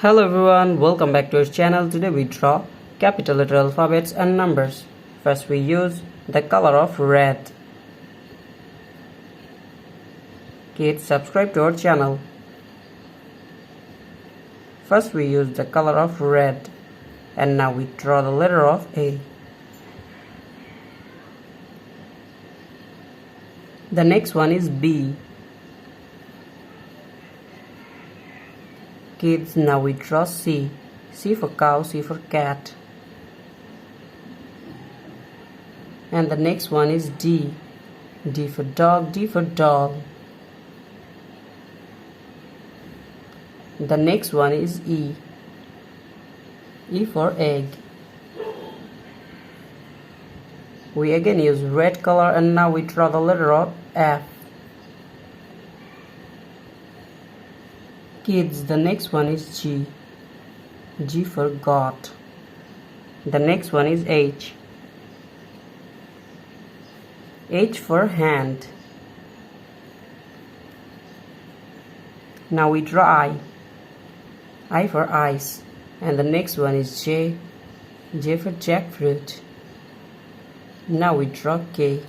Hello everyone, welcome back to our channel. Today we draw capital letter alphabets and numbers. First we use the color of red. Kids, subscribe to our channel. First we use the color of red, and now we draw the letter of A. The next one is B. Kids, now we draw C. C for cow, C for cat. And the next one is D. D for dog, D for doll. The next one is E. E for egg. We again use red color, and now we draw the letter of F. Kids, the next one is G. G for goat. The next one is H. H for hand. Now we draw I. I for ice. And the next one is J. J for jackfruit. Now we draw K.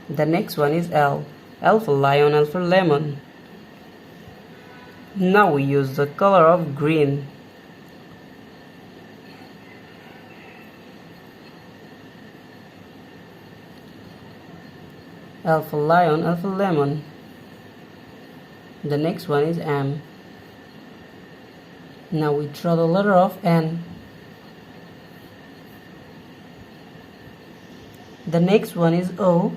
The next one is L. L for lion, L for lemon. Now we use the color of green. L for lion, L for lemon. The next one is M. Now we draw the letter of N. The next one is O.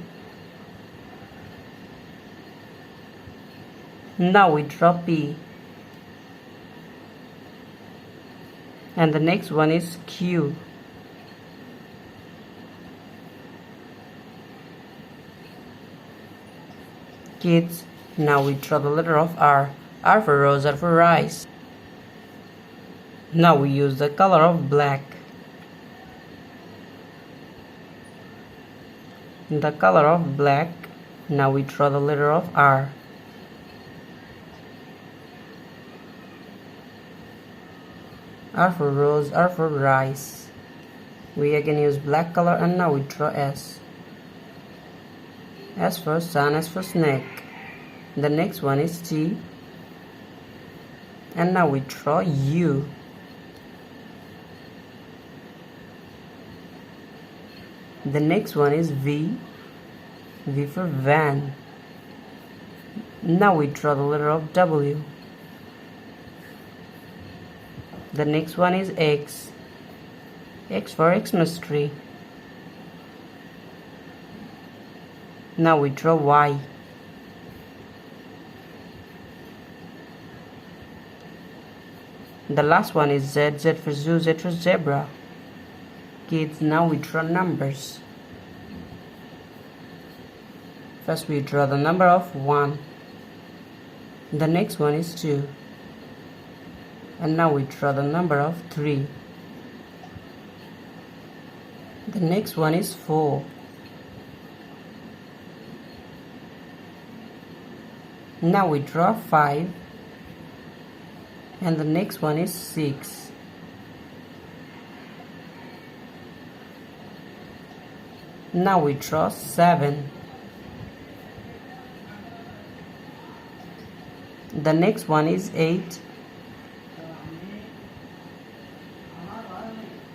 Now we draw P. And the next one is Q. Kids, now we draw the letter of R. R for rose, R for rice. Now we use the color of black. The color of black. Now we draw the letter of R. R for rose, R for rice. We again use black color, and now we draw S. S for sun, S for snake. The next one is T. And now we draw U. The next one is V. V for van. Now we draw the letter of W. The next one is X. X for Xmas tree. Now we draw Y. The last one is Z. Z for zoo, Z for zebra. Kids, now we draw numbers. First we draw the number of 1. The next one is 2. And now we draw the number of 3. The next one is 4. Now we draw 5. And the next one is 6. Now we draw 7. The next one is 8.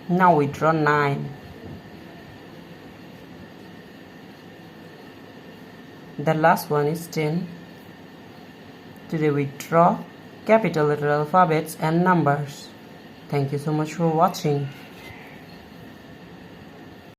Now we draw 9. The last one is 10. Today we draw capital letter alphabets and numbers. Thank you so much for watching.